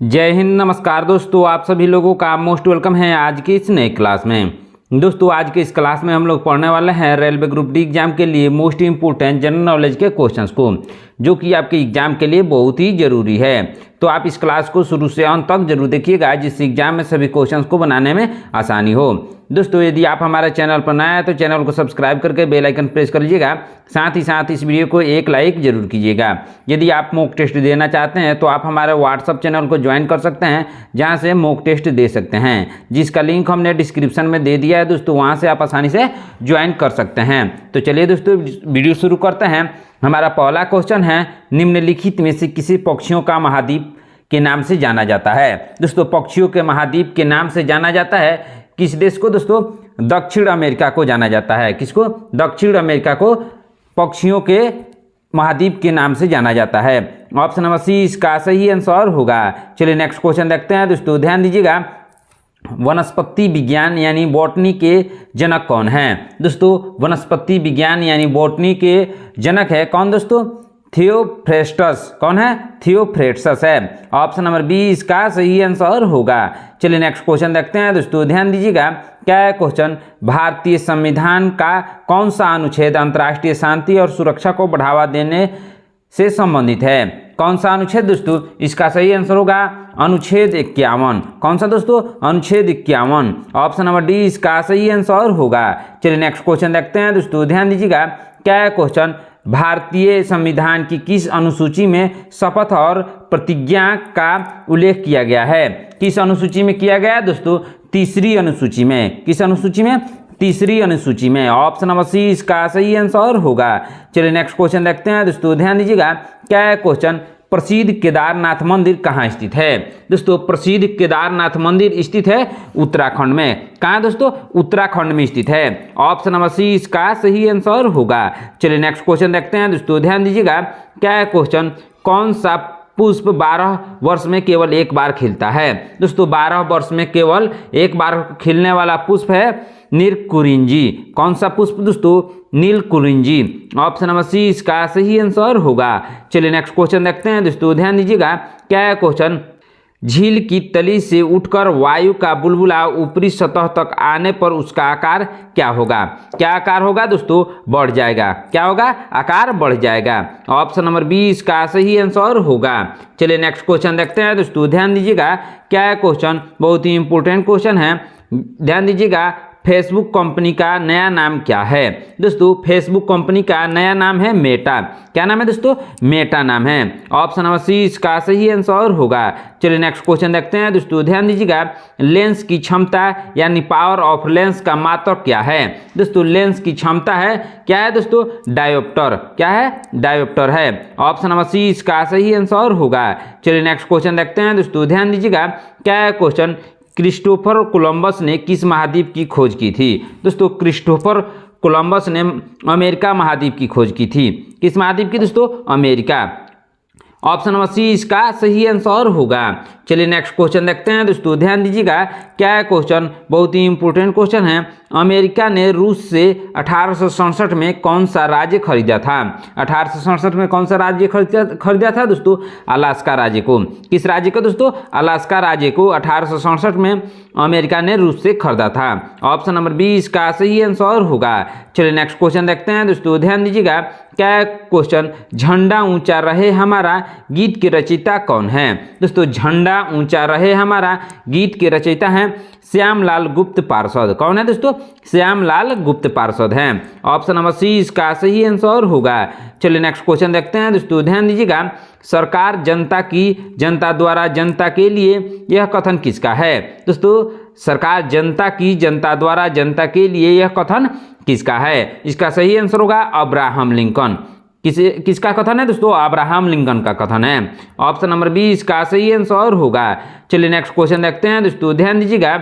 जय हिंद, नमस्कार दोस्तों। आप सभी लोगों का मोस्ट वेलकम है आज की इस नई क्लास में। दोस्तों आज के इस क्लास में हम लोग पढ़ने वाले हैं रेलवे ग्रुप डी एग्जाम के लिए मोस्ट इंपोर्टेंट जनरल नॉलेज के क्वेश्चंस को, जो कि आपके एग्जाम के लिए बहुत ही जरूरी है। तो आप इस क्लास को शुरू से अंत तक जरूर देखिएगा, जिससे एग्जाम में सभी क्वेश्चंस को बनाने में आसानी हो। दोस्तों यदि आप हमारे चैनल पर नए हैं तो चैनल को सब्सक्राइब करके बेल आइकन प्रेस कर लीजिएगा। साथ ही साथ इस वीडियो को एक लाइक जरूर कीजिएगा। यदि आप मॉक टेस्ट देना चाहते हैं तो आप हमारे व्हाट्सअप चैनल को ज्वाइन कर सकते हैं, जहां से मॉक टेस्ट दे सकते हैं, जिसका लिंक हमने डिस्क्रिप्शन में दे दिया है दोस्तों। वहां से आप आसानी से ज्वाइन कर सकते हैं। तो चलिए दोस्तों वीडियो शुरू करते हैं। हमारा पहला क्वेश्चन है, निम्नलिखित में से किसी पक्षियों का महाद्वीप के नाम से जाना जाता है। दोस्तों पक्षियों के महाद्वीप के नाम से जाना जाता है किस देश को? दोस्तों दक्षिण अमेरिका को जाना जाता है। किसको? दक्षिण अमेरिका को पक्षियों के महाद्वीप के नाम से जाना जाता है। ऑप्शन नंबर सी इसका सही आंसर होगा। चलिए नेक्स्ट क्वेश्चन देखते हैं दोस्तों, ध्यान दीजिएगा। वनस्पति विज्ञान यानी बॉटनी के जनक कौन है? दोस्तों वनस्पति विज्ञान यानी बॉटनी के जनक है कौन दोस्तों? थियोफ्रेस्टस। कौन है? थियोफ्रेस्टस है। ऑप्शन नंबर बी इसका सही आंसर होगा। चलिए नेक्स्ट क्वेश्चन देखते हैं दोस्तों, ध्यान दीजिएगा। क्या है क्वेश्चन? भारतीय संविधान का कौन सा अनुच्छेद अंतर्राष्ट्रीय शांति और सुरक्षा को बढ़ावा देने से संबंधित है? कौन सा अनुच्छेद दोस्तों? इसका सही आंसर होगा अनुच्छेद 51। कौन सा दोस्तों? अनुच्छेद 51। ऑप्शन नंबर डी इसका सही आंसर होगा। चलिए नेक्स्ट क्वेश्चन देखते हैं दोस्तों, ध्यान दीजिएगा। क्या है क्वेश्चन? भारतीय संविधान की किस अनुसूची में शपथ और प्रतिज्ञा का उल्लेख किया गया है? किस अनुसूची में किया गया है दोस्तों? तीसरी अनुसूची में। किस अनुसूची में? तीसरी अनुसूची में। ऑप्शन नंबर सी इसका सही आंसर होगा। चलिए नेक्स्ट क्वेश्चन देखते हैं दोस्तों, ध्यान दीजिएगा। क्या है क्वेश्चन? प्रसिद्ध केदारनाथ मंदिर कहाँ स्थित है? दोस्तों प्रसिद्ध केदारनाथ मंदिर स्थित है उत्तराखंड में। कहाँ दोस्तों? उत्तराखंड में स्थित है। ऑप्शन नंबर सी इसका सही आंसर होगा। चलिए नेक्स्ट क्वेश्चन देखते हैं दोस्तों, ध्यान दीजिएगा। क्या है क्वेश्चन? कौन सा पुष्प 12 वर्ष में केवल एक बार खिलता है? दोस्तों 12 वर्ष में केवल एक बार खिलने वाला पुष्प है नीलकुरिंजी। कौन सा पुष्प दोस्तों? नीलकुरिंजी। ऑप्शन नंबर सी इसका सही आंसर होगा। चलिए नेक्स्ट क्वेश्चन देखते हैं दोस्तों, ध्यान दीजिएगा। क्या है क्वेश्चन? झील की तली से उठकर वायु का बुलबुला ऊपरी सतह तक आने पर उसका आकार क्या होगा? क्या आकार होगा दोस्तों? बढ़ जाएगा। क्या होगा? आकार बढ़ जाएगा। ऑप्शन नंबर बी इसका सही आंसर होगा। चलिए नेक्स्ट क्वेश्चन देखते हैं दोस्तों, ध्यान दीजिएगा। क्या है क्वेश्चन? बहुत ही इंपॉर्टेंट क्वेश्चन है, ध्यान दीजिएगा। फेसबुक कंपनी का नया नाम क्या है? दोस्तों फेसबुक कंपनी का नया नाम है मेटा। क्या नाम है दोस्तों? मेटा नाम है। ऑप्शन नंबर सी इसका सही आंसर होगा। चलिए नेक्स्ट क्वेश्चन देखते हैं दोस्तों, ध्यान दीजिएगा। लेंस की क्षमता यानी पावर ऑफ लेंस का मात्रक क्या है? दोस्तों लेंस की क्षमता है क्या है दोस्तों? डायोप्टर। क्या है? डायोप्टर है। ऑप्शन नंबर सी इसका सही आंसर होगा। चलिए नेक्स्ट क्वेश्चन देखते हैं दोस्तों, ध्यान दीजिएगा। क्या है क्वेश्चन? क्रिस्टोफर कोलंबस ने किस महाद्वीप की खोज की थी? दोस्तों क्रिस्टोफर कोलंबस ने अमेरिका महाद्वीप की खोज की थी। किस महाद्वीप की दोस्तों? अमेरिका। ऑप्शन नंबर सी इसका सही आंसर होगा। चलिए नेक्स्ट क्वेश्चन देखते हैं दोस्तों, ध्यान दीजिएगा। क्या है क्वेश्चन? बहुत ही इंपॉर्टेंट क्वेश्चन है। अमेरिका ने रूस से 1867 में कौन सा राज्य खरीदा था? 1867 में कौन सा राज्य खरीदा था दोस्तों? अलास्का राज्य को। किस राज्य को दोस्तों? अलास्का राज्य को 1867 में अमेरिका ने रूस से खरीदा था। ऑप्शन नंबर बी इसका सही आंसर होगा। चलिए नेक्स्ट क्वेश्चन देखते हैं दोस्तों, ध्यान दीजिएगा। क्या है क्वेश्चन? झंडा ऊंचा रहे हमारा गीत के रचयिता कौन है? दोस्तों झंडा ऊंचा रहे हमारा गीत के रचयिता हैं श्यामलाल गुप्त पार्षद। कौन है दोस्तों? श्यामलाल गुप्त पार्षद हैं। ऑप्शन नंबर सी इसका सही आंसर होगा। चलिए नेक्स्ट क्वेश्चन देखते हैं दोस्तों, ध्यान दीजिएगा। सरकार जनता की जनता द्वारा जनता के लिए, यह कथन किसका है? दोस्तों सरकार जनता की जनता द्वारा जनता के लिए, यह कथन किसका है? इसका सही आंसर होगा अब्राहम लिंकन। किसका कथन है दोस्तों? अब्राहम लिंकन का कथन है। ऑप्शन नंबर बी इसका सही आंसर होगा। चलिए नेक्स्ट क्वेश्चन देखते हैं दोस्तों, ध्यान दीजिएगा।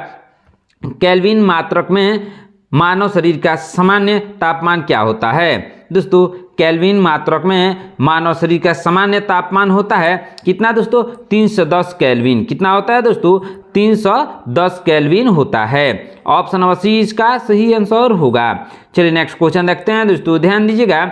केल्विन मात्रक में मानव शरीर का सामान्य तापमान क्या होता है? दोस्तों केल्विन मात्रक में मानव शरीर का सामान्य तापमान होता है कितना दोस्तों? 310 केल्विन। कितना होता है दोस्तों? 310 केल्विन होता है। ऑप्शन नंबर सी इसका सही आंसर होगा। चलिए नेक्स्ट क्वेश्चन देखते हैं दोस्तों, ध्यान दीजिएगा।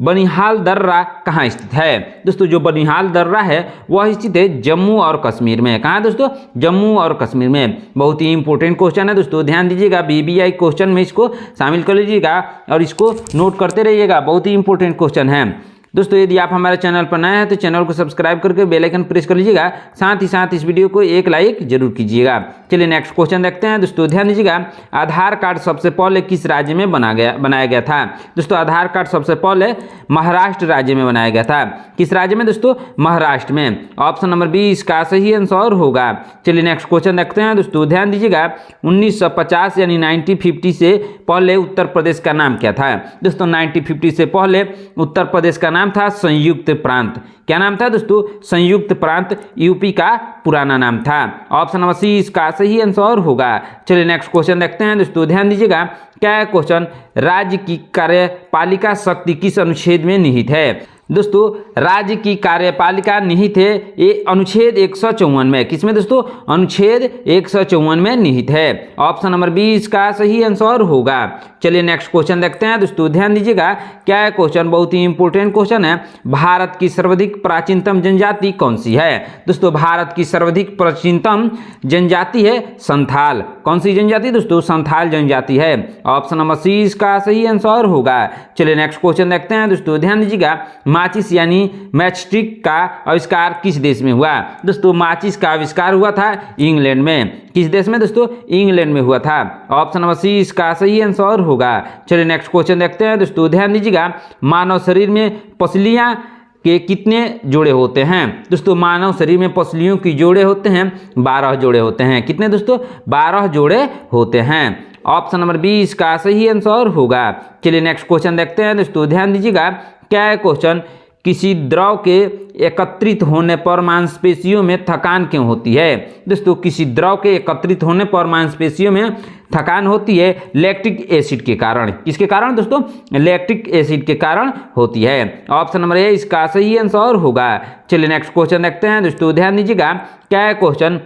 बनिहाल दर्रा कहाँ स्थित है? दोस्तों जो बनिहाल दर्रा है वह स्थित है जम्मू और कश्मीर में। कहाँ दोस्तों? जम्मू और कश्मीर में। बहुत ही इंपॉर्टेंट क्वेश्चन है दोस्तों, ध्यान दीजिएगा, बीबीआई क्वेश्चन में इसको शामिल कर लीजिएगा और इसको नोट करते रहिएगा, बहुत ही इंपॉर्टेंट क्वेश्चन है। दोस्तों यदि आप हमारे चैनल पर नए हैं तो चैनल को सब्सक्राइब करके बेल आइकन प्रेस कर लीजिएगा, साथ ही साथ इस वीडियो को एक लाइक जरूर कीजिएगा। चलिए नेक्स्ट क्वेश्चन देखते हैं दोस्तों, ध्यान दीजिएगा, आधार कार्ड सबसे पहले किस राज्य में बनाया गया था? दोस्तों आधार कार्ड सबसे पहले महाराष्ट्र राज्य में बनाया गया था। किस राज्य में दोस्तों? महाराष्ट्र में। ऑप्शन नंबर 20 का सही आंसर होगा। चलिए नेक्स्ट क्वेश्चन देखते हैं दोस्तों, ध्यान दीजिएगा, 1950 यानी 1950 से पहले उत्तर प्रदेश का नाम क्या था? दोस्तों 1950 से पहले उत्तर प्रदेश का नाम था संयुक्त प्रांत। क्या नाम था दोस्तों? संयुक्त प्रांत यूपी का पुराना नाम था। ऑप्शन नंबर सी इसका सही आंसर होगा। चलिए नेक्स्ट क्वेश्चन देखते हैं दोस्तों, ध्यान दीजिएगा, क्या है क्वेश्चन? राज्य की कार्यपालिका शक्ति किस अनुच्छेद में निहित है? दोस्तों राज्य की कार्यपालिका निहित है ये अनुच्छेद 154 में। किसमें दोस्तों? अनुच्छेद 154 में निहित है। ऑप्शन नंबर 20 का सही आंसर होगा। चलिए नेक्स्ट क्वेश्चन देखते हैं दोस्तों, ध्यान दीजिएगा, क्या है क्वेश्चन? बहुत ही इंपॉर्टेंट क्वेश्चन है, भारत की सर्वाधिक प्राचीनतम जनजाति कौन सी है? दोस्तों भारत की सर्वाधिक प्राचीनतम जनजाति है संथाल। कौन सी जनजाति दोस्तों? संथाल जनजाति है। ऑप्शन नंबर सी इसका सही आंसर होगा। चलिए नेक्स्ट क्वेश्चन देखते हैं दोस्तों, ध्यान दीजिएगा, माचिस यानी मैचस्टिक का आविष्कार किस देश में हुआ? दोस्तों माचिस का आविष्कार हुआ था इंग्लैंड में। किस देश में दोस्तों? इंग्लैंड में हुआ था। ऑप्शन नंबर सी इसका सही आंसर होगा। चलिए नेक्स्ट क्वेश्चन देखते हैं दोस्तों, ध्यान दीजिएगा, मानव शरीर में पसलियां के कितने जोड़े होते हैं? दोस्तों मानव शरीर में पसलियों की जोड़े होते हैं 12 जोड़े होते हैं। कितने दोस्तों? 12 जोड़े होते हैं। ऑप्शन नंबर 20 का सही आंसर होगा। चलिए नेक्स्ट क्वेश्चन देखते हैं दोस्तों, ध्यान दीजिएगा, क्या है क्वेश्चन? किसी द्रव के एकत्रित होने पर मांसपेशियों में थकान क्यों होती है? दोस्तों किसी द्रव के एकत्रित होने पर मांसपेशियों में थकान होती है लैक्टिक एसिड के कारण। किसके कारण दोस्तों? लैक्टिक एसिड के कारण होती है। ऑप्शन नंबर ए इसका सही आंसर होगा। चलिए नेक्स्ट क्वेश्चन देखते हैं दोस्तों, ध्यान दीजिएगा, क्या है क्वेश्चन?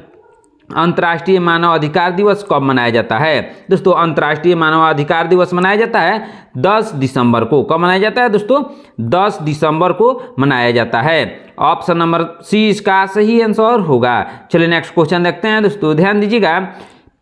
अंतर्राष्ट्रीय मानव अधिकार दिवस कब मनाया जाता है? दोस्तों अंतर्राष्ट्रीय मानव अधिकार दिवस मनाया जाता है 10 दिसंबर को। कब मनाया जाता है दोस्तों? 10 दिसंबर को मनाया जाता है। ऑप्शन नंबर सी इसका सही आंसर होगा। चलिए नेक्स्ट क्वेश्चन देखते हैं दोस्तों, ध्यान दीजिएगा,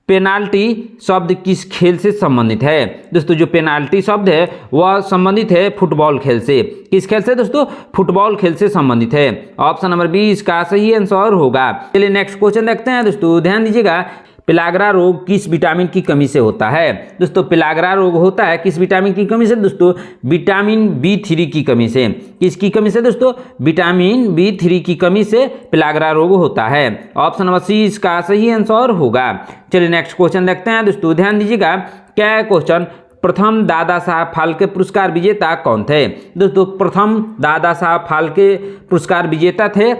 पेनाल्टी शब्द किस खेल से संबंधित है? दोस्तों जो पेनाल्टी शब्द है वह संबंधित है फुटबॉल खेल से। किस खेल से दोस्तों? फुटबॉल खेल से संबंधित है। ऑप्शन नंबर 20 का सही आंसर होगा। चलिए नेक्स्ट क्वेश्चन देखते हैं दोस्तों, ध्यान दीजिएगा, पिलाग्रा रोग किस विटामिन की कमी से होता है? दोस्तों पिलाग्रा रोग होता है किस विटामिन की कमी से? दोस्तों विटामिन B3 की कमी से। किसकी कमी से दोस्तों? विटामिन B3 की कमी से पिलाग्रा रोग होता है। ऑप्शन नंबर सी इसका सही आंसर होगा। चलिए नेक्स्ट क्वेश्चन देखते हैं दोस्तों, ध्यान दीजिएगा, क्या है क्वेश्चन? प्रथम दादा साहब फाल्के पुरस्कार विजेता कौन थे? दोस्तों प्रथम दादा साहब फाल्के पुरस्कार विजेता थे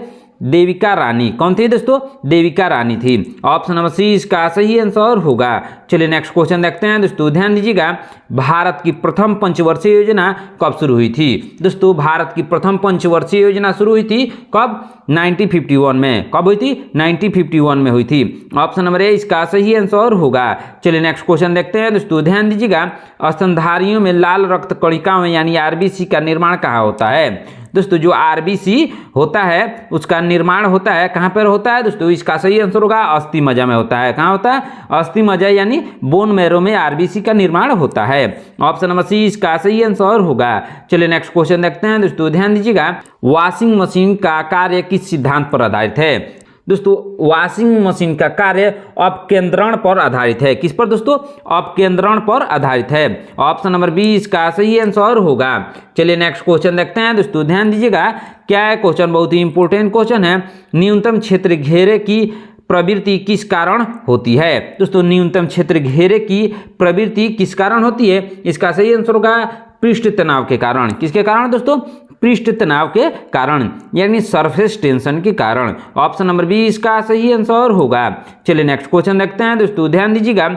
देविका रानी। कौन थी दोस्तों? देविका रानी थी। ऑप्शन नंबर सी इसका सही आंसर होगा। चलिए नेक्स्ट क्वेश्चन देखते हैं दोस्तों, ध्यान दीजिएगा, भारत की प्रथम पंचवर्षीय योजना कब शुरू हुई थी? दोस्तों भारत की प्रथम पंचवर्षीय योजना शुरू हुई थी कब? 1951 में। कब हुई थी? 1951 में हुई थी। ऑप्शन नंबर ए इसका सही आंसर होगा। चलिए नेक्स्ट क्वेश्चन देखते हैं दोस्तों, ध्यान दीजिएगा, स्तनधारियों में लाल रक्त कणिकाओं यानी RBC का निर्माण कहाँ होता है? दोस्तों जो RBC होता है उसका निर्माण होता है कहाँ पर होता है दोस्तों? इसका सही आंसर होगा अस्थि मज्जा में होता है। कहाँ होता है? अस्थि मज्जा यानी बोन मैरो में RBC का निर्माण होता है। ऑप्शन नंबर सी इसका सही आंसर होगा। चलिए नेक्स्ट क्वेश्चन देखते हैं दोस्तों, ध्यान दीजिएगा, वॉशिंग मशीन का कार्य किस सिद्धांत पर आधारित है? दोस्तों वॉशिंग मशीन का कार्य अपकेंद्रण पर आधारित है। किस पर दोस्तों? अपकेंद्रण पर आधारित है। ऑप्शन नंबर 20 का सही आंसर होगा। चलिए नेक्स्ट क्वेश्चन देखते हैं दोस्तों, ध्यान दीजिएगा, क्या है क्वेश्चन? बहुत ही इंपॉर्टेंट क्वेश्चन है, न्यूनतम क्षेत्र घेरे की प्रवृत्ति किस कारण होती है? दोस्तों न्यूनतम क्षेत्र घेरे की प्रवृत्ति किस कारण होती है? इसका सही आंसर होगा पृष्ठ तनाव के कारण। किसके कारण दोस्तों? पृष्ठ तनाव के कारण यानी सरफेस टेंशन के कारण। ऑप्शन नंबर 20 का सही आंसर होगा। चलिए नेक्स्ट क्वेश्चन देखते हैं दोस्तों, ध्यान दीजिएगा,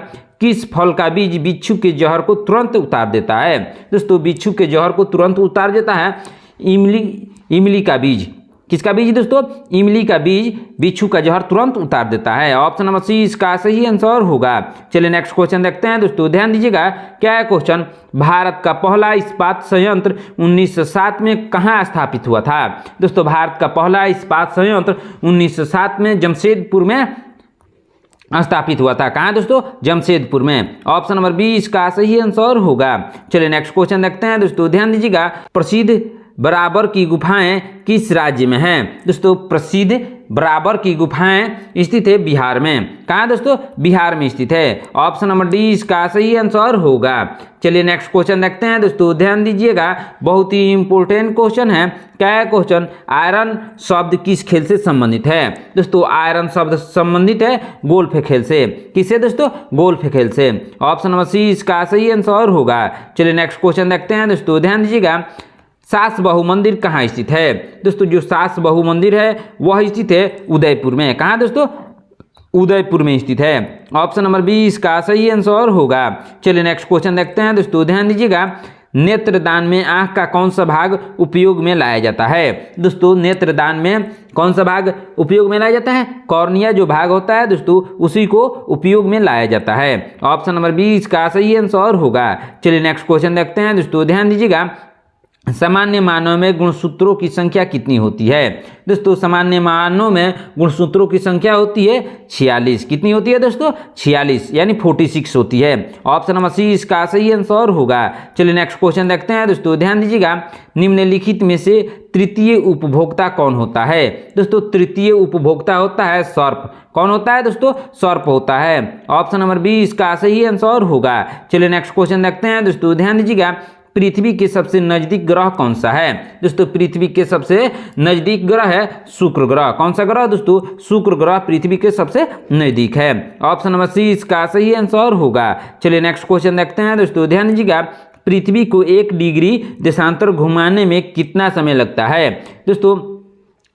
किस फल का बीज बिच्छू के जहर को तुरंत उतार देता है? दोस्तों बिच्छू के जहर को तुरंत उतार देता है इमली का बीज। किसका बीज दोस्तों? इमली का बीज बिच्छू का जहर तुरंत उतार देता है। ऑप्शन नंबर सी इसका सही आंसर होगा। चलिए नेक्स्ट क्वेश्चन देखते हैं दोस्तों, ध्यान दीजिएगा। क्या है क्वेश्चन? भारत का पहला इस्पात संयंत्र 1907 में कहाँ स्थापित हुआ था? दोस्तों भारत का पहला इस्पात संयंत्र 1907 में जमशेदपुर में स्थापित हुआ था। कहाँ दोस्तों? जमशेदपुर में। ऑप्शन नंबर बी इसका सही आंसर होगा। चलिए नेक्स्ट क्वेश्चन देखते हैं दोस्तों, ध्यान दीजिएगा। प्रसिद्ध बराबर की गुफाएं किस राज्य में हैं? दोस्तों प्रसिद्ध बराबर की गुफाएं स्थित है बिहार में। कहाँ दोस्तों? बिहार में स्थित है। ऑप्शन नंबर डी इसका सही आंसर होगा। चलिए नेक्स्ट क्वेश्चन देखते हैं दोस्तों, ध्यान दीजिएगा। बहुत ही इंपॉर्टेंट क्वेश्चन है। क्या है क्वेश्चन? आयरन शब्द किस खेल से संबंधित है? दोस्तों आयरन शब्द संबंधित है गोल्फ खेल से। किससे दोस्तों? गोल्फ खेल से। ऑप्शन नंबर सी इसका सही आंसर होगा। चलिए नेक्स्ट क्वेश्चन देखते हैं दोस्तों, ध्यान दीजिएगा। सास बहु मंदिर कहाँ स्थित है? दोस्तों जो सास बहु मंदिर है वह स्थित है उदयपुर में। कहाँ दोस्तों? उदयपुर में स्थित है। ऑप्शन नंबर बी इसका सही आंसर होगा। चलिए नेक्स्ट क्वेश्चन देखते हैं दोस्तों, ध्यान दीजिएगा। नेत्रदान में आंख का कौन सा भाग उपयोग में लाया जाता है? दोस्तों नेत्रदान में कौन सा भाग उपयोग में लाया जाता है? कॉर्निया जो भाग होता है दोस्तों उसी को उपयोग में लाया जाता है। ऑप्शन नंबर बी इसका सही आंसर होगा। चलिए नेक्स्ट क्वेश्चन देखते हैं दोस्तों, ध्यान दीजिएगा। सामान्य मानव में गुणसूत्रों की संख्या कितनी होती है? दोस्तों सामान्य मानव में गुणसूत्रों की संख्या होती है 46। कितनी होती है दोस्तों? 46 यानी 46 होती है। ऑप्शन नंबर सी इसका सही आंसर होगा। चलिए नेक्स्ट क्वेश्चन देखते हैं दोस्तों, ध्यान दीजिएगा। निम्नलिखित में से तृतीय उपभोक्ता कौन होता है? दोस्तों तृतीय उपभोक्ता होता है सर्प। कौन होता है दोस्तों? सर्प होता है। ऑप्शन नंबर बी इसका सही आंसर होगा। चलिए नेक्स्ट क्वेश्चन देखते हैं दोस्तों, ध्यान दीजिएगा। पृथ्वी के सबसे नजदीक ग्रह कौन सा है? दोस्तों पृथ्वी के सबसे नजदीक ग्रह है शुक्र ग्रह। कौन सा ग्रह दोस्तों? शुक्र ग्रह पृथ्वी के सबसे नजदीक है। ऑप्शन नंबर सी इसका सही आंसर होगा। चलिए नेक्स्ट क्वेश्चन देखते हैं दोस्तों, ध्यान दीजिएगा। पृथ्वी को 1 डिग्री देशांतर घुमाने में कितना समय लगता है? दोस्तों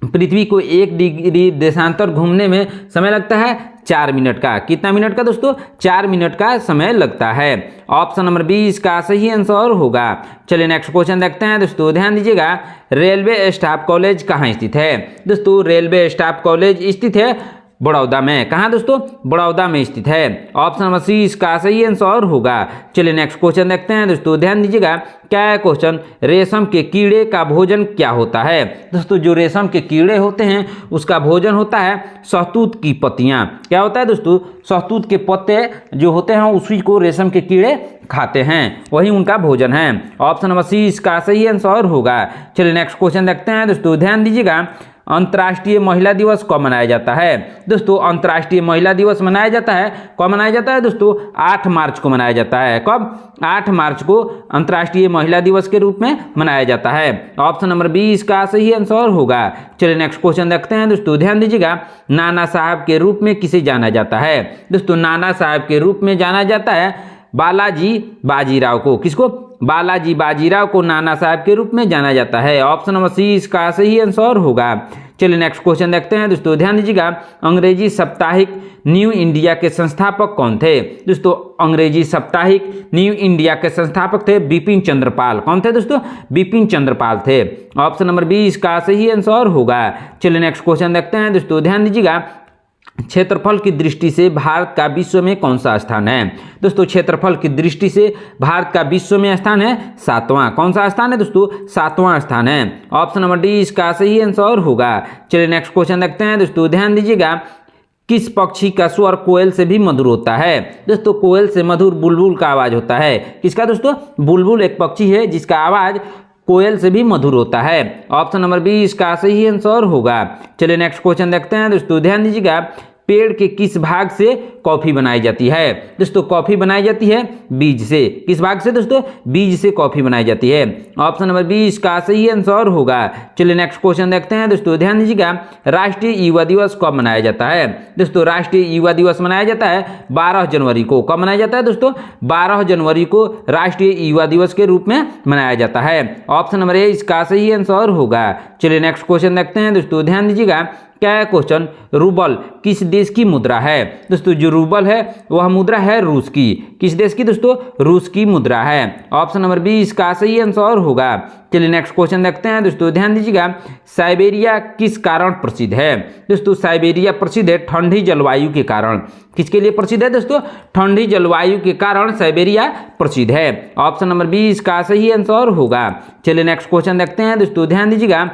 पृथ्वी को 1 डिग्री देशांतर घूमने में समय लगता है 4 मिनट का। कितना मिनट का दोस्तों? 4 मिनट का समय लगता है। ऑप्शन नंबर बी इसका सही आंसर होगा। चलिए नेक्स्ट क्वेश्चन देखते हैं दोस्तों, ध्यान दीजिएगा। रेलवे स्टाफ कॉलेज कहाँ स्थित है? दोस्तों रेलवे स्टाफ कॉलेज स्थित है बड़ौदा में। कहाँ दोस्तों? बड़ौदा में स्थित है। ऑप्शन नंबर सी इसका सही आंसर होगा। चलिए नेक्स्ट क्वेश्चन देखते हैं दोस्तों, ध्यान दीजिएगा। क्या है क्वेश्चन? रेशम के कीड़े का भोजन क्या होता है? दोस्तों जो रेशम के कीड़े होते हैं उसका भोजन होता है शहतूत की पत्तियां। क्या होता है दोस्तों? शहतूत के पत्ते जो होते हैं उसी को रेशम के कीड़े खाते हैं, वही उनका भोजन है। ऑप्शन नंबर सी इसका सही आंसर होगा। चलिए नेक्स्ट क्वेश्चन देखते हैं दोस्तों, ध्यान दीजिएगा। अंतर्राष्ट्रीय महिला दिवस कब मनाया जाता है? दोस्तों अंतर्राष्ट्रीय महिला दिवस मनाया जाता है कब मनाया जाता है दोस्तों? 8 मार्च को मनाया जाता है। कब? 8 मार्च को अंतर्राष्ट्रीय महिला दिवस के रूप में मनाया जाता है। ऑप्शन नंबर बी इसका सही आंसर होगा। चलिए नेक्स्ट क्वेश्चन देखते हैं दोस्तों, ध्यान दीजिएगा। नाना साहब के रूप में किसे जाना जाता है? दोस्तों नाना साहब के रूप में जाना जाता है बालाजी बाजीराव को। किसको? बालाजी बाजीराव को नाना साहब के रूप में जाना जाता है। ऑप्शन नंबर सी इसका सही आंसर होगा। चलिए नेक्स्ट क्वेश्चन देखते हैं दोस्तों, ध्यान दीजिएगा। अंग्रेजी साप्ताहिक न्यू इंडिया के संस्थापक कौन थे? दोस्तों अंग्रेजी साप्ताहिक न्यू इंडिया के संस्थापक थे बिपिन चंद्रपाल। कौन थे दोस्तों? बिपिन चंद्रपाल थे। ऑप्शन नंबर बी इसका सही आंसर होगा। चलिए नेक्स्ट क्वेश्चन देखते हैं दोस्तों, ध्यान दीजिएगा। क्षेत्रफल की दृष्टि से भारत का विश्व में कौन सा स्थान है? दोस्तों क्षेत्रफल की दृष्टि से भारत का विश्व में स्थान है 7वां। कौन सा स्थान है दोस्तों? 7वां स्थान है। ऑप्शन नंबर डी इसका सही आंसर होगा। चलिए नेक्स्ट क्वेश्चन देखते हैं दोस्तों, ध्यान दीजिएगा। किस पक्षी का स्वर कोयल से भी मधुर होता है? दोस्तों कोयल से मधुर बुलबुल का आवाज होता है। किसका दोस्तों? बुलबुल एक पक्षी है जिसका आवाज कोयल से भी मधुर होता है। ऑप्शन नंबर बी इसका सही आंसर होगा। चलिए नेक्स्ट क्वेश्चन देखते हैं दोस्तों, ध्यान दीजिएगा। पेड़ के किस भाग से कॉफी बनाई जाती है? दोस्तों कॉफी बनाई जाती है बीज से। किस भाग से दोस्तों? बीज से कॉफी बनाई जाती है। ऑप्शन नंबर बी इसका सही आंसर होगा। चलिए नेक्स्ट क्वेश्चन देखते हैं दोस्तों, ध्यान दीजिएगा। राष्ट्रीय युवा दिवस कब मनाया जाता है? दोस्तों राष्ट्रीय युवा दिवस मनाया जाता है 12 जनवरी को। कब मनाया जाता है दोस्तों? 12 जनवरी को राष्ट्रीय युवा दिवस के रूप में मनाया जाता है। ऑप्शन नंबर ए इसका सही आंसर होगा। चलिए नेक्स्ट क्वेश्चन देखते हैं दोस्तों, ध्यान दीजिएगा। क्या है क्वेश्चन, रूबल किस देश की मुद्रा है। दोस्तों जो रूबल है वह मुद्रा है रूस की। किस देश की दोस्तों, रूस की मुद्रा है। ऑप्शन नंबर बी इसका सही आंसर होगा। चलिए नेक्स्ट क्वेश्चन देखते हैं दोस्तों, ध्यान दीजिएगा। साइबेरिया किस कारण प्रसिद्ध है। दोस्तों साइबेरिया प्रसिद्ध है ठंडी जलवायु के कारण। किसके लिए प्रसिद्ध है दोस्तों, ठंडी जलवायु के कारण साइबेरिया प्रसिद्ध है। ऑप्शन नंबर बी इसका सही आंसर होगा। चलिए नेक्स्ट क्वेश्चन देखते हैं दोस्तों, ध्यान दीजिएगा।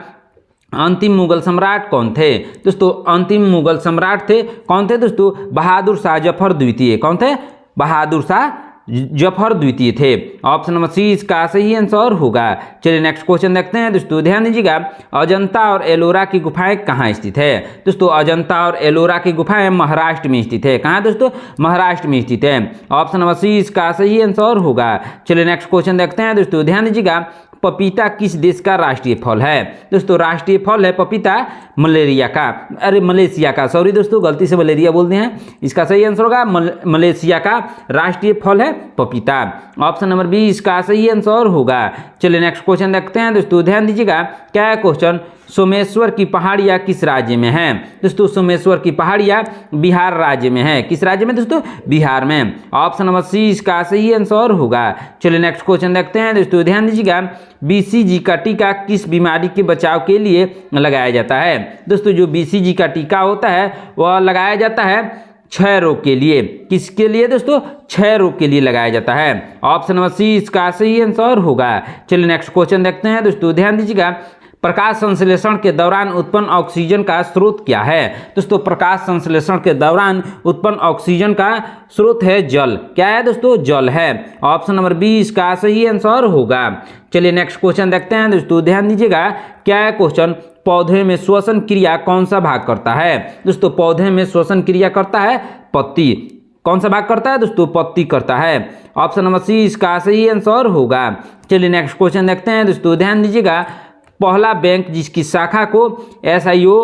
अंतिम मुगल सम्राट कौन थे। दोस्तों अंतिम मुगल सम्राट थे, कौन थे दोस्तों, बहादुर शाह जफर द्वितीय। कौन थे, बहादुर शाह जफर द्वितीय थे। ऑप्शन नंबर सी इसका सही आंसर होगा। चलिए नेक्स्ट क्वेश्चन देखते हैं दोस्तों, ध्यान दीजिएगा। अजंता और एलोरा की गुफाएं कहाँ स्थित है। दोस्तों अजंता और एलोरा की गुफाएं महाराष्ट्र में स्थित है। कहाँ दोस्तों, महाराष्ट्र में स्थित है। ऑप्शन नंबर सी इसका सही आंसर होगा। चलिए नेक्स्ट क्वेश्चन देखते हैं दोस्तों, ध्यान दीजिएगा। पपीता किस देश का राष्ट्रीय फल है। दोस्तों राष्ट्रीय फल है पपीता मलेशिया का, सॉरी दोस्तों गलती से मलेरिया बोलते हैं। इसका सही आंसर होगा मलेशिया का राष्ट्रीय फल है पपीता। ऑप्शन नंबर बी इसका सही आंसर होगा। चलिए नेक्स्ट क्वेश्चन देखते हैं दोस्तों, ध्यान दीजिएगा। क्या है क्वेश्चन, सोमेश्वर की पहाड़ियाँ किस राज्य में है। दोस्तों सोमेश्वर की पहाड़ियाँ बिहार राज्य में है। किस राज्य में दोस्तों, बिहार में। ऑप्शन नंबर सी इसका सही आंसर होगा। चलिए नेक्स्ट क्वेश्चन देखते हैं दोस्तों, ध्यान दीजिएगा। बीसीजी का टीका किस बीमारी के बचाव के लिए लगाया जाता है। दोस्तों जो बीसीजी का टीका होता है वह लगाया जाता है क्षय रोग के लिए। किसके लिए दोस्तों, क्षय रोग के लिए लगाया जाता है। ऑप्शन नंबर सी इसका सही आंसर होगा। चलिए नेक्स्ट क्वेश्चन देखते हैं दोस्तों, ध्यान दीजिएगा। प्रकाश संश्लेषण के दौरान उत्पन्न ऑक्सीजन का स्रोत क्या है। दोस्तों प्रकाश संश्लेषण के दौरान उत्पन्न ऑक्सीजन का स्रोत है जल। क्या है दोस्तों, जल है। ऑप्शन नंबर बी इसका सही आंसर होगा। चलिए नेक्स्ट क्वेश्चन देखते हैं दोस्तों, ध्यान दीजिएगा। क्या है क्वेश्चन, पौधे में श्वसन क्रिया कौन सा भाग करता है। दोस्तों पौधे में श्वसन क्रिया करता है पत्ती। कौन सा भाग करता है दोस्तों, पत्ती करता है। ऑप्शन नंबर सी इसका सही आंसर होगा। चलिए नेक्स्ट क्वेश्चन देखते हैं दोस्तों, ध्यान दीजिएगा। पहला बैंक जिसकी शाखा को SIO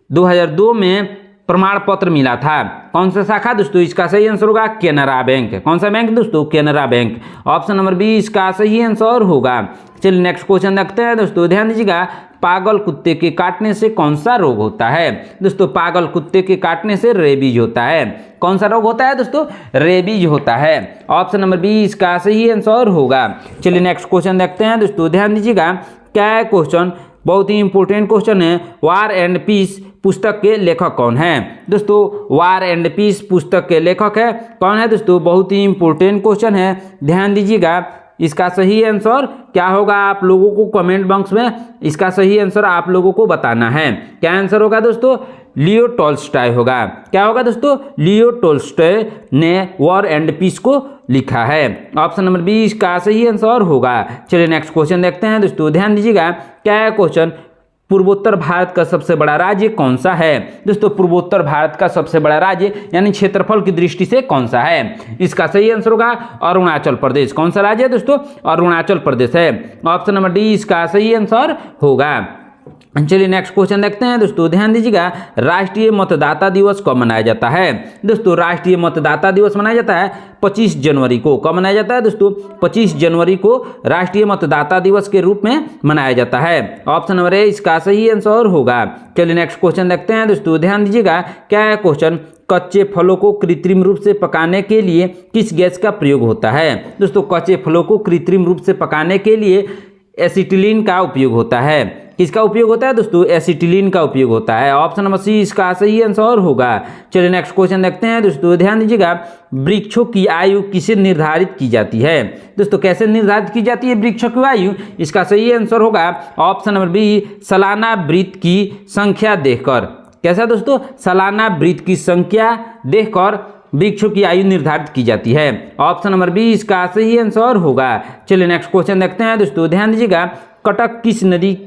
2002 में प्रमाण पत्र मिला था, कौन सा शाखा दोस्तों, इसका सही आंसर होगा केनरा बैंक। कौन सा बैंक दोस्तों, Canara bank. Option number B इसका सही आंसर होगा। चलिए नेक्स्ट क्वेश्चन देखते हैं दोस्तों, ध्यान दीजिएगा। पागल कुत्ते के काटने से कौन सा रोग होता है। दोस्तों पागल कुत्ते के काटने से रेबीज होता है। कौन सा रोग होता है दोस्तों, रेबीज होता है। ऑप्शन नंबर बी इसका सही आंसर होगा। चलिए नेक्स्ट क्वेश्चन देखते हैं दोस्तों, ध्यान दीजिएगा। क्या है क्वेश्चन, बहुत ही इंपॉर्टेंट क्वेश्चन है। वार एंड पीस पुस्तक के लेखक कौन है। दोस्तों वार एंड पीस पुस्तक के लेखक है कौन है दोस्तों, बहुत ही इंपॉर्टेंट क्वेश्चन है, ध्यान दीजिएगा। इसका सही आंसर क्या होगा, आप लोगों को कमेंट बॉक्स में इसका सही आंसर आप लोगों को बताना है। क्या आंसर होगा दोस्तों, लियो टॉल्स्टॉय होगा। क्या होगा दोस्तों, लियो टॉल्स्टॉय ने वॉर एंड पीस को लिखा है। ऑप्शन नंबर बी इसका सही आंसर होगा। चलिए नेक्स्ट क्वेश्चन देखते हैं दोस्तों, ध्यान दीजिएगा। क्या है क्वेश्चन, पूर्वोत्तर भारत का सबसे बड़ा राज्य कौन सा है। दोस्तों पूर्वोत्तर भारत का सबसे बड़ा राज्य यानी क्षेत्रफल की दृष्टि से कौन सा है। इसका सही आंसर होगा अरुणाचल प्रदेश। कौन सा राज्य है दोस्तों, अरुणाचल प्रदेश है। ऑप्शन नंबर डी इसका सही आंसर होगा। चलिए नेक्स्ट क्वेश्चन देखते हैं दोस्तों, ध्यान दीजिएगा। राष्ट्रीय मतदाता दिवस कब मनाया जाता है। दोस्तों राष्ट्रीय मतदाता दिवस मनाया जाता है 25 जनवरी को। कब मनाया जाता है दोस्तों, 25 जनवरी को राष्ट्रीय मतदाता दिवस के रूप में मनाया जाता है। ऑप्शन नंबर ए इसका सही आंसर होगा। चलिए नेक्स्ट क्वेश्चन देखते हैं दोस्तों, ध्यान दीजिएगा। क्या है क्वेश्चन, कच्चे फलों को कृत्रिम रूप से पकाने के लिए किस गैस का प्रयोग होता है। दोस्तों कच्चे फलों को कृत्रिम रूप से पकाने के लिए एसिटिलीन का उपयोग होता है। किसका उपयोग होता है दोस्तों, एसिटिलीन का उपयोग होता है। ऑप्शन नंबर सी इसका सही आंसर होगा। चलिए नेक्स्ट क्वेश्चन देखते हैं दोस्तों, ध्यान दीजिएगा। वृक्षों की आयु किसे निर्धारित की जाती है। दोस्तों कैसे निर्धारित की जाती है वृक्षों की आयु, इसका सही आंसर होगा ऑप्शन नंबर बी, सालाना वृत्त की संख्या देखकर। कैसा दोस्तों, सालाना वृत्त की संख्या देखकर वृक्षों की आयु निर्धारित की जाती है। ऑप्शन नंबर बी इसका सही आंसर होगा। चलिए नेक्स्ट क्वेश्चन देखते हैं दोस्तों, ध्यान दीजिएगा। कटक किस नदी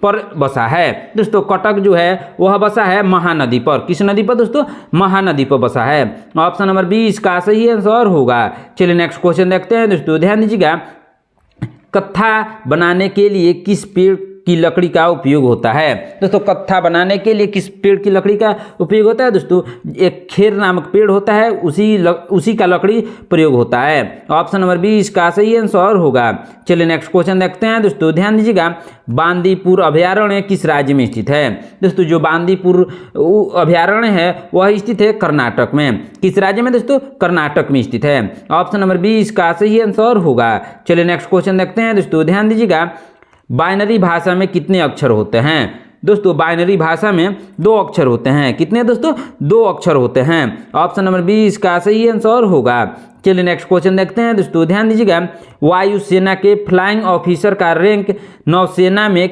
पर बसा है। दोस्तों कटक जो है वह बसा है महानदी पर। किस नदी पर दोस्तों, महानदी पर बसा है। ऑप्शन नंबर बी इसका सही आंसर होगा। चलिए नेक्स्ट क्वेश्चन देखते हैं दोस्तों, ध्यान दीजिएगा। कत्था बनाने के लिए किस पेड़ की लकड़ी का उपयोग होता है। दोस्तों कत्था बनाने के लिए किस पेड़ की लकड़ी का उपयोग होता है? दोस्तों एक खेर नामक पेड़ होता है, उसी का लकड़ी प्रयोग होता है। ऑप्शन नंबर बी इसका सही आंसर होगा। चलिए नेक्स्ट क्वेश्चन देखते हैं। दोस्तों ध्यान दीजिएगा, बांदीपुर अभयारण्य किस राज्य में स्थित है? दोस्तों जो बांदीपुर अभयारण्य है वह स्थित है कर्नाटक में। किस राज्य में? दोस्तों कर्नाटक में स्थित है। ऑप्शन नंबर बी इसका सही आंसर होगा। चलिए नेक्स्ट क्वेश्चन देखते हैं। दोस्तों ध्यान दीजिएगा, बाइनरी भाषा में कितने अक्षर होते हैं? दोस्तों बाइनरी भाषा में 2 अक्षर होते हैं। कितने दोस्तों? 2 अक्षर होते हैं। ऑप्शन नंबर बी इसका सही आंसर होगा। चलिए नेक्स्ट क्वेश्चन देखते हैं। दोस्तों ध्यान दीजिएगा, वायुसेना के फ्लाइंग ऑफिसर का रैंक नौसेना में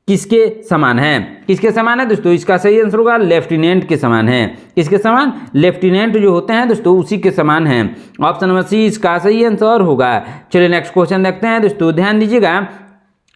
किसके समान है? किसके समान है? दोस्तों इसका सही आंसर होगा लेफ्टिनेंट के समान है। किसके समान? लेफ्टिनेंट जो होते हैं दोस्तों उसी के समान है। ऑप्शन नंबर सी इसका सही आंसर होगा। चलिए नेक्स्ट क्वेश्चन देखते हैं। दोस्तों ध्यान दीजिएगा,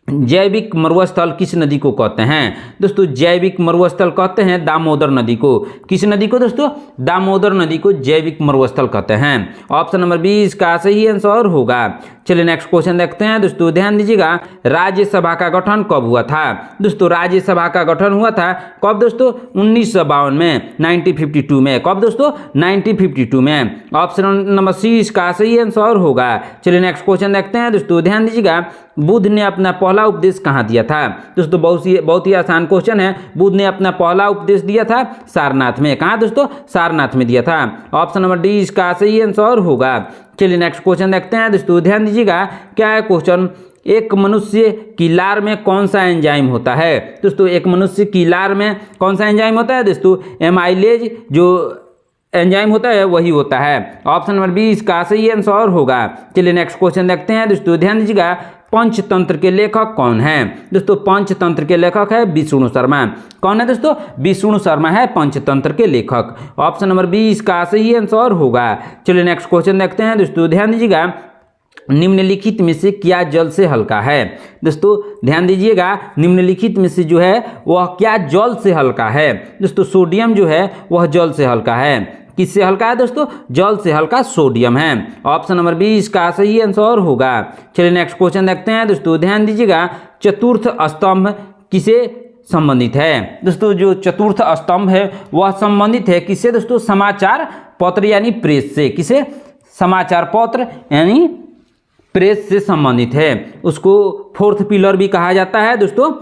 जैविक मरुस्थल किस नदी को कहते हैं? दोस्तों जैविक मरुस्थल कहते हैं दामोदर नदी को। किस नदी को? दोस्तों दामोदर नदी को जैविक मरुस्थल कहते हैं। ऑप्शन नंबर बी इसका सही आंसर होगा। चलिए नेक्स्ट क्वेश्चन देखते हैं। दोस्तों ध्यान दीजिएगा, राज्यसभा का गठन कब हुआ था? दोस्तों राज्यसभा का गठन हुआ था कब? दोस्तों 1952 में, 1952 में। कब दोस्तों? 1952 में। ऑप्शन नंबर सी इसका सही आंसर होगा। चलिए नेक्स्ट क्वेश्चन देखते हैं। दोस्तों ध्यान दीजिएगा, बुद्ध ने अपना पहला उपदेश कहाँ दिया था? दोस्तों बहुत ही आसान क्वेश्चन है। बुद्ध ने अपना पहला उपदेश दिया था सारनाथ में। कहाँ दोस्तों? सारनाथ में दिया था। ऑप्शन नंबर डी इसका सही आंसर होगा। चलिए नेक्स्ट क्वेश्चन देखते हैं। दोस्तों ध्यान दीजिएगा, क्या है क्वेश्चन, एक मनुष्य की लार में कौन सा एंजाइम होता है? दोस्तों एक मनुष्य की लार में कौन सा एंजाइम होता है? दोस्तों एमाइलेज जो एंजाइम होता है वही होता है। ऑप्शन नंबर बी इसका सही आंसर होगा। चलिए नेक्स्ट क्वेश्चन देखते हैं। दोस्तों ध्यान दीजिएगा, पंचतंत्र के लेखक कौन है? दोस्तों पंचतंत्र के लेखक है विष्णु शर्मा। कौन है दोस्तों? विष्णु शर्मा है पंचतंत्र के लेखक। ऑप्शन नंबर बी इसका सही आंसर होगा। चलिए नेक्स्ट क्वेश्चन देखते हैं। दोस्तों ध्यान दीजिएगा, निम्नलिखित में से क्या जल से हल्का है? दोस्तों ध्यान दीजिएगा, निम्नलिखित में से जो है वह क्या जल से हल्का है? दोस्तों सोडियम जो है वह जल से हल्का है। किससे हल्का है? दोस्तों जल से हल्का सोडियम है। ऑप्शन नंबर बी इसका सही आंसर होगा। चलिए नेक्स्ट क्वेश्चन देखते हैं। दोस्तों ध्यान दीजिएगा, चतुर्थ स्तंभ किसे संबंधित है? दोस्तों जो चतुर्थ स्तंभ है वह संबंधित है किससे? दोस्तों समाचार पत्र यानी प्रेस से। किसे? समाचार पत्र यानी प्रेस से संबंधित है। उसको 4th पिलर भी कहा जाता है। दोस्तों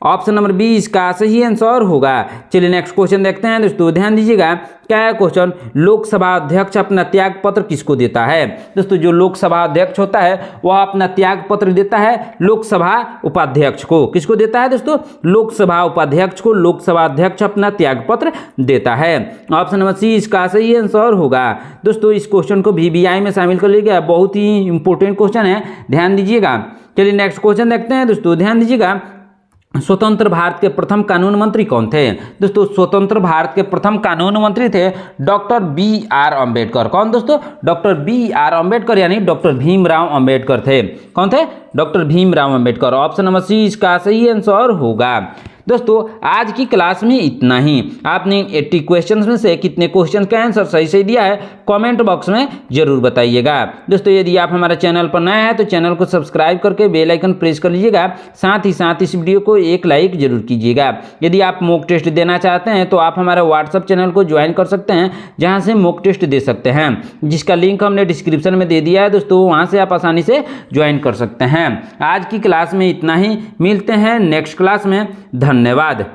ऑप्शन नंबर बी इसका सही आंसर होगा। चलिए नेक्स्ट क्वेश्चन देखते हैं। दोस्तों ध्यान दीजिएगा, क्या है क्वेश्चन, लोकसभा अध्यक्ष अपना त्याग पत्र किसको देता है? दोस्तों जो लोकसभा अध्यक्ष होता है वह अपना त्याग पत्र देता है लोकसभा उपाध्यक्ष को। किसको देता है? दोस्तों लोकसभा उपाध्यक्ष को लोकसभा अध्यक्ष अपना त्याग पत्र देता है। ऑप्शन नंबर सी इसका सही आंसर होगा। दोस्तों इस क्वेश्चन को VBI में शामिल कर लिया गया, बहुत ही इंपॉर्टेंट क्वेश्चन है, ध्यान दीजिएगा। चलिए नेक्स्ट क्वेश्चन देखते हैं। दोस्तों ध्यान दीजिएगा, स्वतंत्र भारत के प्रथम कानून मंत्री कौन थे? दोस्तों स्वतंत्र भारत के प्रथम कानून मंत्री थे डॉक्टर BR अम्बेडकर। कौन दोस्तों? डॉक्टर BR अम्बेडकर यानी डॉक्टर भीमराव अम्बेडकर थे। कौन थे? Doctor Bhimrao Ambedkar. Option number C इसका सही आंसर होगा। दोस्तों आज की क्लास में इतना ही। आपने 80 क्वेश्चंस में से कितने क्वेश्चन का आंसर सही सही दिया है कमेंट बॉक्स में जरूर बताइएगा। दोस्तों यदि आप हमारे चैनल पर नए हैं तो चैनल को सब्सक्राइब करके बेल आइकन प्रेस कर लीजिएगा। साथ ही साथ इस वीडियो को एक लाइक जरूर कीजिएगा। यदि आप मॉक टेस्ट देना चाहते हैं तो आप हमारे व्हाट्सएप चैनल को ज्वाइन कर सकते हैं, जहाँ से मॉक टेस्ट दे सकते हैं, जिसका लिंक हमने डिस्क्रिप्शन में दे दिया है। दोस्तों वहाँ से आप आसानी से ज्वाइन कर सकते हैं। आज की क्लास में इतना ही, मिलते हैं नेक्स्ट क्लास में। धन्यवाद।